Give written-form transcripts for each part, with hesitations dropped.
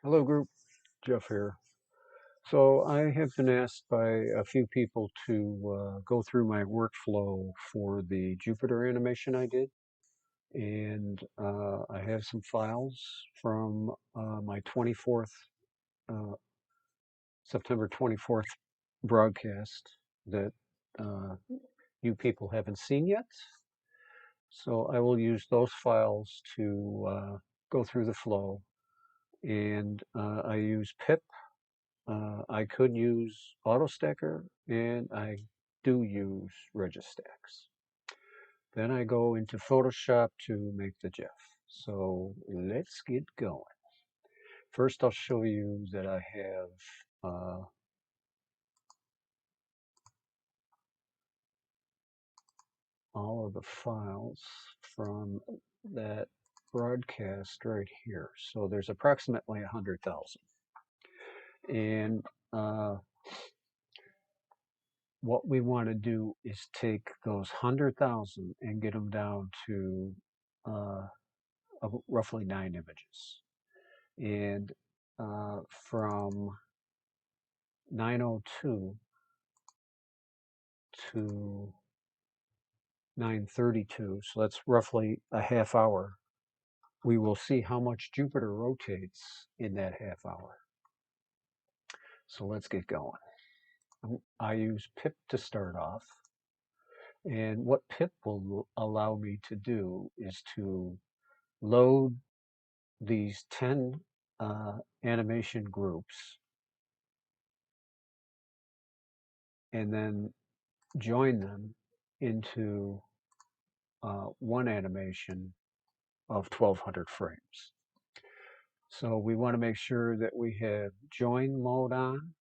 Hello group, Jeff here. So I have been asked by a few people to go through my workflow for the Jupiter animation I did. And I have some files from my 24th, uh, September 24th broadcast that uh, you people haven't seen yet. So I will use those files to go through the flow. And I use PIPP. I could use AutoStacker, and I do use RegiStax. Then I go into Photoshop to make the GIF. So let's get going. First, I'll show you that I have all of the files from that broadcast right here. So there's approximately 100,000. And what we want to do is take those 100,000 and get them down to roughly 9 images. And from 902 to 932, so that's roughly a half hour, we will see how much Jupiter rotates in that half hour. So let's get going. I use PIPP to start off. And what PIPP will allow me to do is to load these 10 animation groups and then join them into one animation of 1200 frames. So we want to make sure that we have join mode on,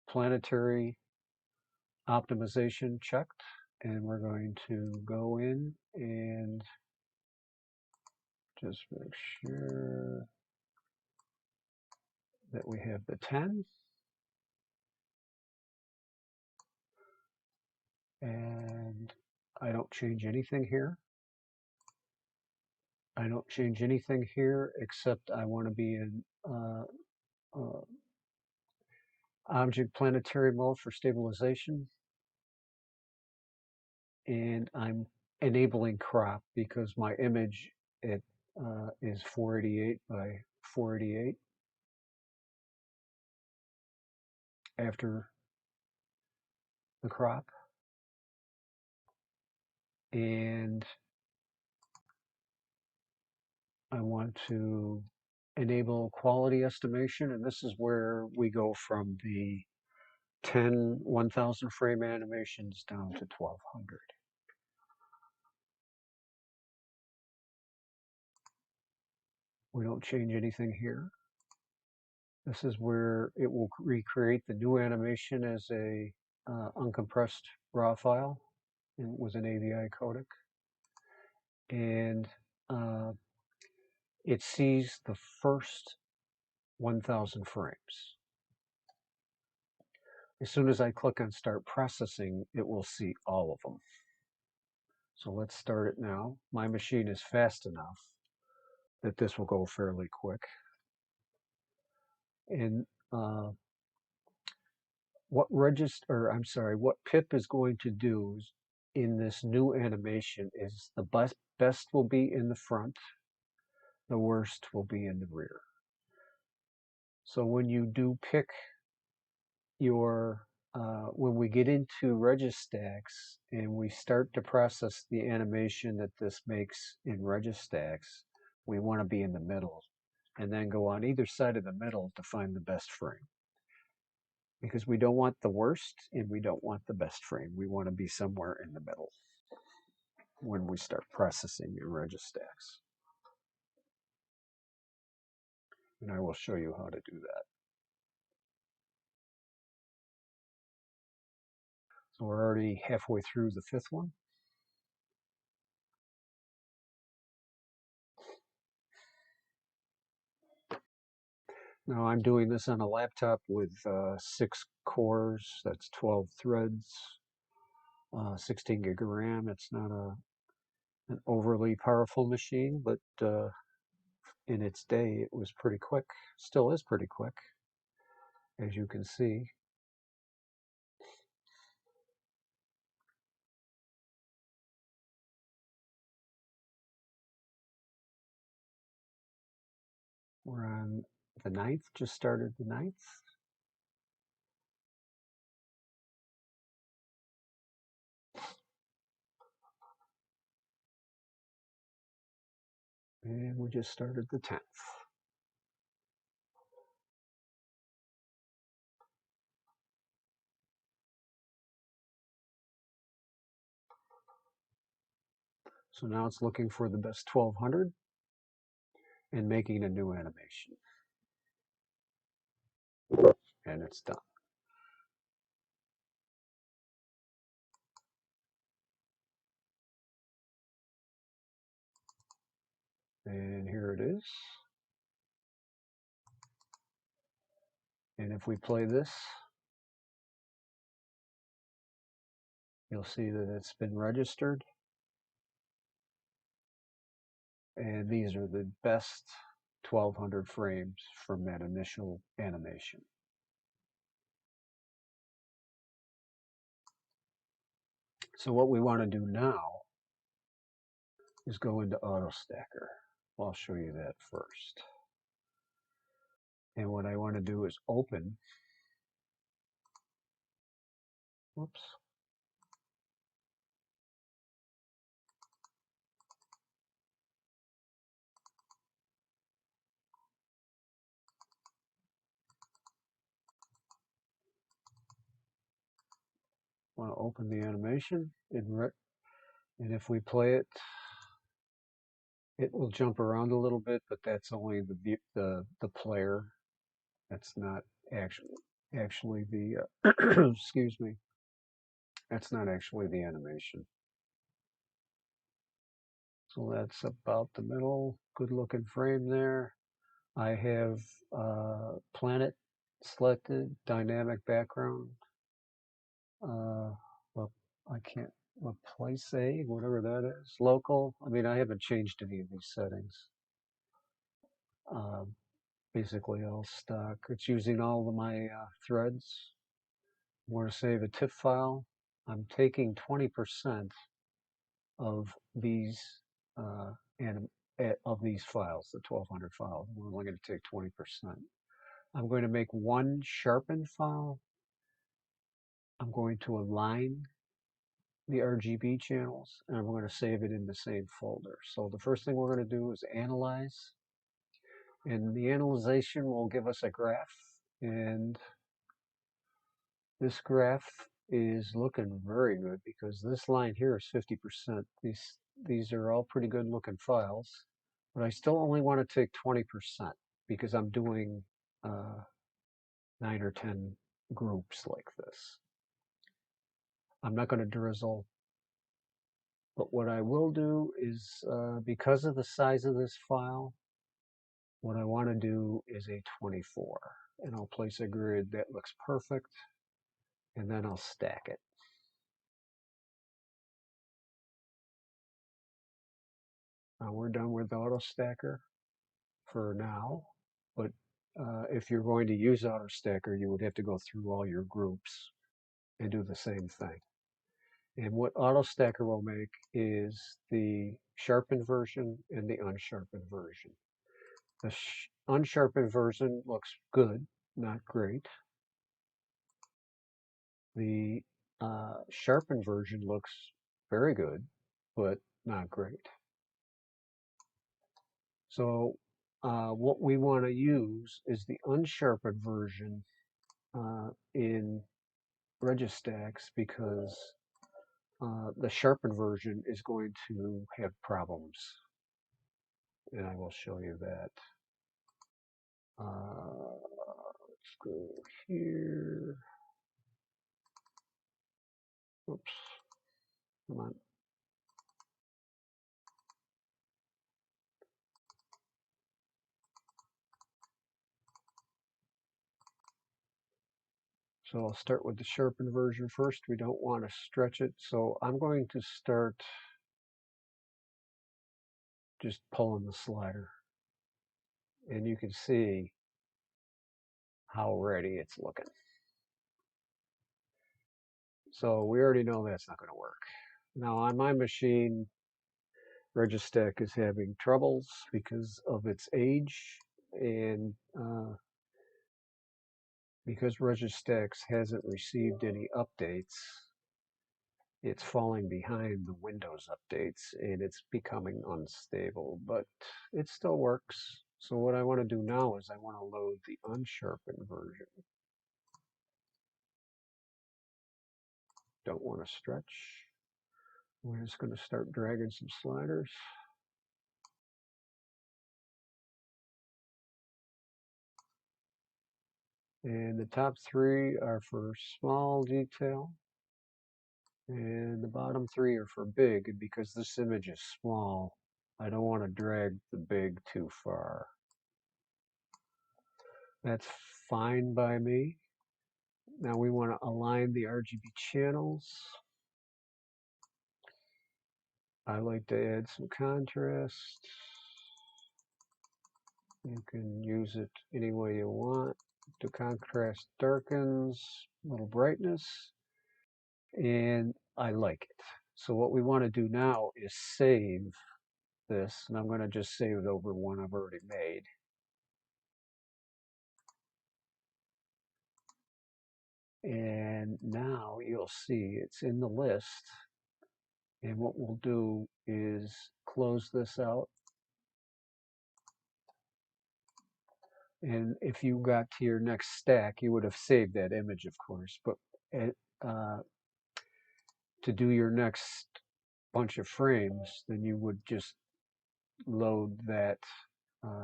planetary optimization checked, and we're going to go in and just make sure that we have the 10. And I don't change anything here. I don't change anything here except I want to be in object planetary mode for stabilization. And I'm enabling crop because my image is 488 by 488 after the crop. And I want to enable quality estimation, and this is where we go from the 10 1000 frame animations down to 1200. We don't change anything here. This is where it will recreate the new animation as a uncompressed raw file with an AVI codec. And it sees the first 1000 frames. As soon as I click on start processing, it will see all of them. So let's start it now. My machine is fast enough that this will go fairly quick. And what PIPP is going to do in this new animation is the best will be in the front, the worst will be in the rear. So when you do pick your, when we get into RegiStax and we start to process the animation that this makes in RegiStax, we want to be in the middle and then go on either side of the middle to find the best frame. Because we don't want the worst and we don't want the best frame. We want to be somewhere in the middle when we start processing in RegiStax. And I will show you how to do that. So we're already halfway through the fifth one. Now I'm doing this on a laptop with 6 cores, that's 12 threads, 16 gig of RAM. It's not an overly powerful machine, but in its day, it was pretty quick. Still is pretty quick, as you can see. We're on the 9th, just started the 9th. And we just started the 10th. So now it's looking for the best 1200 and making a new animation. And it's done. And here it is. And if we play this, you'll see that it's been registered. And these are the best 1200 frames from that initial animation. So what we want to do now is go into AutoStacker. Well, I'll show you that first. And what I want to do is open, whoops, want to open the animation, and if we play it, it will jump around a little bit, but that's only the player. That's not actually the excuse me. That's not actually the animation. So that's about the middle. Good looking frame there. I have planet selected, dynamic background. Well, I can't. Place A, whatever that is. Local. I mean, I haven't changed any of these settings. Uh, Basically all stock. It's using all of my threads. I'm going to save a TIFF file. I'm taking 20% of these of these files, the 1200 files. I'm only going to take 20%. I'm going to make one sharpened file. I'm going to align the RGB channels, and I'm going to save it in the same folder. So the first thing we're going to do is analyze, and the analyzation will give us a graph, and this graph is looking very good because this line here is 50%. These are all pretty good looking files, but I still only want to take 20% because I'm doing 9 or 10 groups like this. I'm not going to drizzle, but what I will do is, because of the size of this file, what I want to do is a 24, and I'll place a grid that looks perfect, and then I'll stack it. We're done with AutoStacker for now, but if you're going to use AutoStacker, you would have to go through all your groups and do the same thing. And what AutoStacker will make is the sharpened version and the unsharpened version. The unsharpened version looks good, not great. The sharpened version looks very good, but not great. So what we want to use is the unsharpened version in RegiStax because the sharpened version is going to have problems. And I will show you that. Let's go here. Oops. Come on. So I'll start with the sharpened version first. We don't want to stretch it. So I'm going to start just pulling the slider. and you can see how ready it's looking. So we already know that's not going to work. Now on my machine, RegiStax is having troubles because of its age, and because RegiStax hasn't received any updates, it's falling behind the Windows updates and it's becoming unstable, but it still works. So what I want to do now is I want to load the unsharpened version. Don't want to stretch. We're just going to start dragging some sliders. And the top three are for small detail. And the bottom three are for big. And because this image is small, I don't want to drag the big too far. That's fine by me. Now we want to align the RGB channels. I like to add some contrast. You can use it any way you want. The contrast darkens, a little brightness, and I like it. So what we want to do now is save this, and I'm going to just save it over one I've already made. And now you'll see it's in the list. And what we'll do is close this out. And if you got to your next stack, you would have saved that image, of course. But to do your next bunch of frames, then you would just load that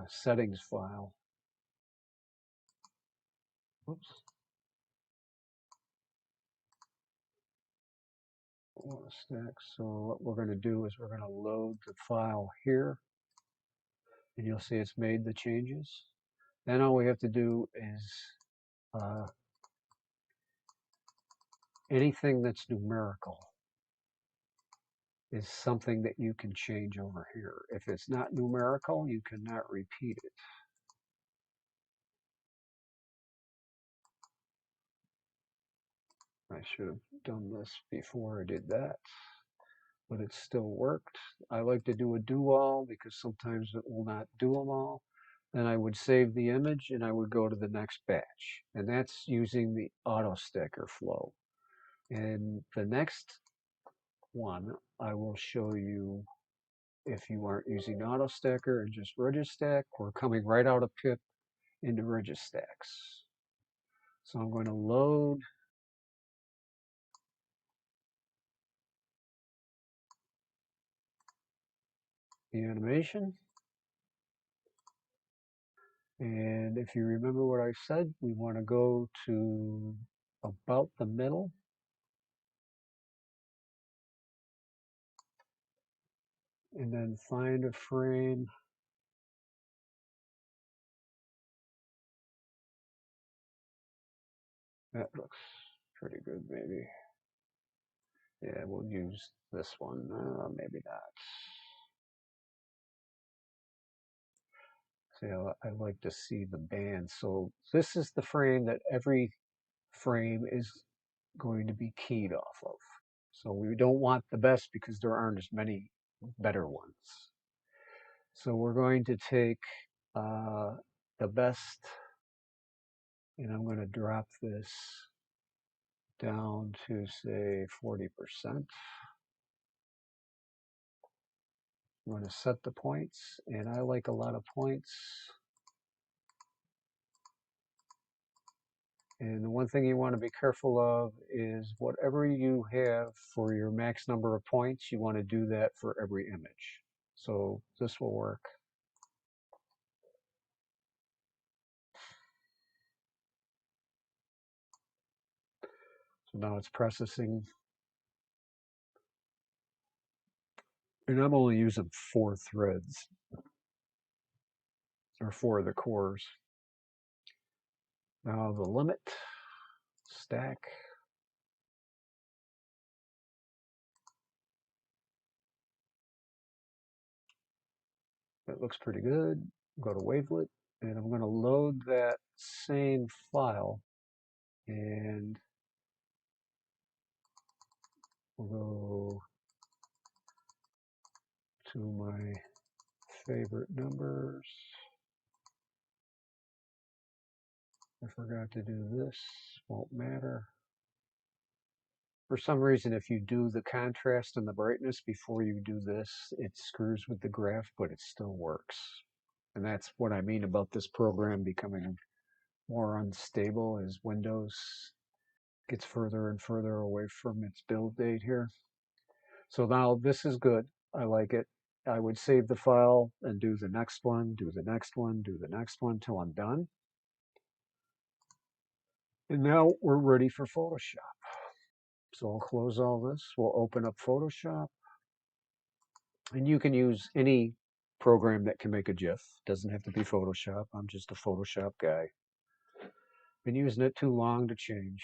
settings file. Oops. AutoStacker. So what we're going to do is we're going to load the file here, and you'll see it's made the changes. Then all we have to do is anything that's numerical is something that you can change over here. If it's not numerical, you cannot repeat it. I should have done this before I did that, but it still worked. I like to do a do all because sometimes it will not do them all. Then I would save the image and I would go to the next batch. And that's using the AutoStacker flow. And the next one, I will show you if you aren't using AutoStacker and just RegiStax, we're coming right out of PIPP into RegiStax. So I'm going to load the animation. And if you remember what I said, we want to go to about the middle. And then find a frame that looks pretty good, maybe. Yeah, we'll use this one. Maybe not. See, I like to see the band. So this is the frame that every frame is going to be keyed off of. So we don't want the best because there aren't as many better ones. So we're going to take the best, and I'm going to drop this down to say 40%. I'm going to set the points, and I like a lot of points. And the one thing you want to be careful of is whatever you have for your max number of points, you want to do that for every image. So this will work. So now it's processing. And I'm only using 4 threads, or 4 of the cores. Now the limit, stack. That looks pretty good. Go to wavelet. And I'm going to load that same file, and we'll go to my favorite numbers. I forgot to do this, won't matter. For some reason, if you do the contrast and the brightness before you do this, it screws with the graph, but it still works. And that's what I mean about this program becoming more unstable as Windows gets further and further away from its build date here. So now this is good. I like it. I would save the file and do the next one, do the next one, do the next one till I'm done. And now we're ready for Photoshop. So I'll close all this. We'll open up Photoshop. And you can use any program that can make a GIF. Doesn't have to be Photoshop. I'm just a Photoshop guy. Been using it too long to change.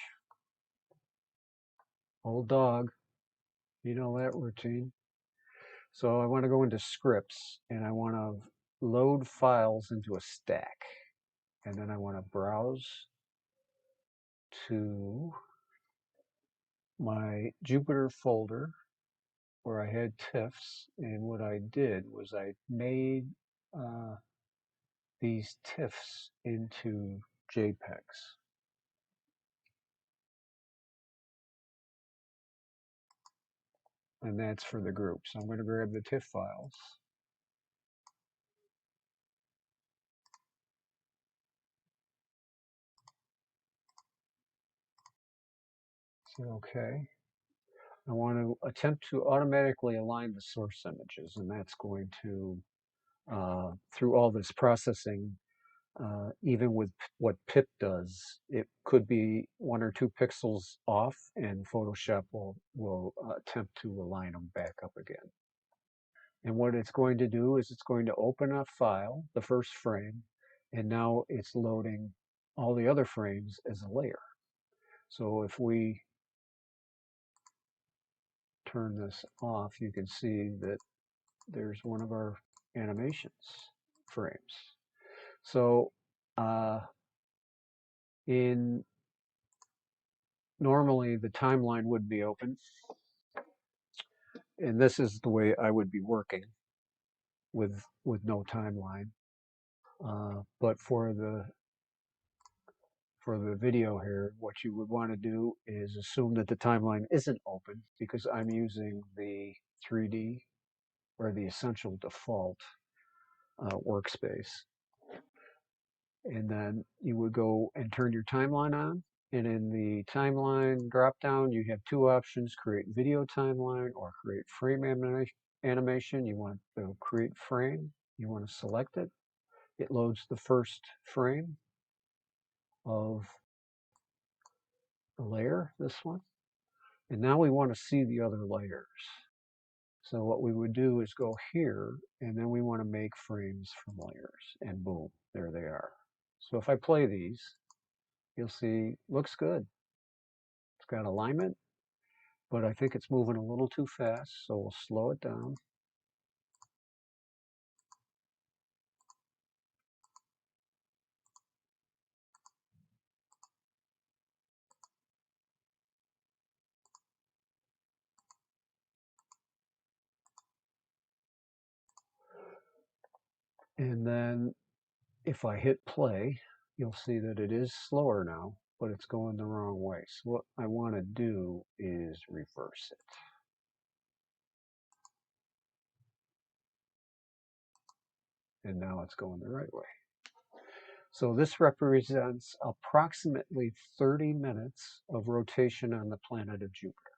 Old dog. You know that routine. So I want to go into scripts and I want to load files into a stack. And then I want to browse to my Jupiter folder where I had TIFFs. And what I did was I made these TIFFs into JPEGs. And that's for the group. So I'm going to grab the TIFF files. Say OK. I want to attempt to automatically align the source images, and that's going to, through all this processing, even with what PIPP does, it could be 1 or 2 pixels off, and Photoshop will attempt to align them back up again. And what it's going to do is it's going to open a file, the first frame, and now it's loading all the other frames as a layer. So if we turn this off, you can see that there's one of our animations frames. So normally the timeline would be open, and this is the way I would be working with no timeline. But for the video here, what you would want to do is assume that the timeline isn't open, because I'm using the 3D or the essential default workspace. And then you would go and turn your timeline on. And in the timeline dropdown, you have 2 options: create video timeline or create frame animation. You want to create frame. You want to select it. It loads the first frame of the layer, this one. And now we want to see the other layers. So what we would do is go here, and then we want to make frames from layers. And boom, there they are. So if I play these, you'll see, looks good. It's got alignment, but I think it's moving a little too fast, so we'll slow it down. And then if I hit play, you'll see that it is slower now, but it's going the wrong way. So what I want to do is reverse it. And now it's going the right way. So this represents approximately 30 minutes of rotation on the planet of Jupiter.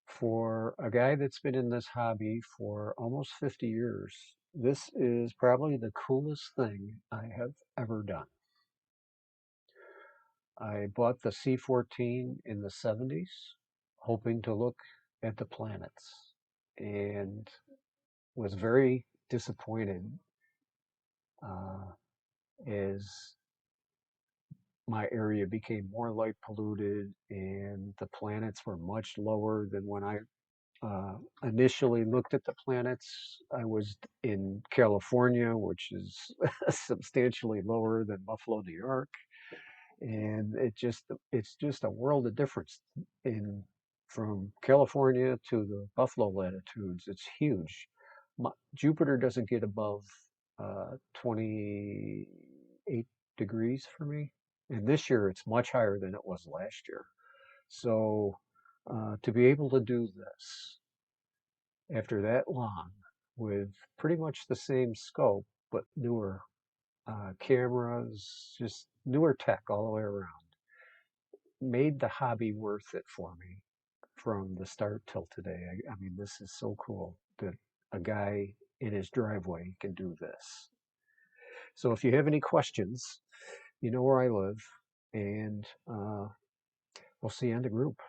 For a guy that's been in this hobby for almost 50 years, this is probably the coolest thing I have ever done. I bought the C14 in the 70s, hoping to look at the planets, and was very disappointed as my area became more light polluted and the planets were much lower than when I initially looked at the planets, I was in California, which is substantially lower than Buffalo, New York, and it's just a world of difference in from California to the Buffalo latitudes. It's huge. Jupiter doesn't get above 28 degrees for me, and this year it's much higher than it was last year. So to be able to do this after that long with pretty much the same scope but newer cameras, just newer tech all the way around, made the hobby worth it for me from the start till today. I mean, this is so cool that a guy in his driveway can do this. So if you have any questions, you know where I live, and we'll see you in the group.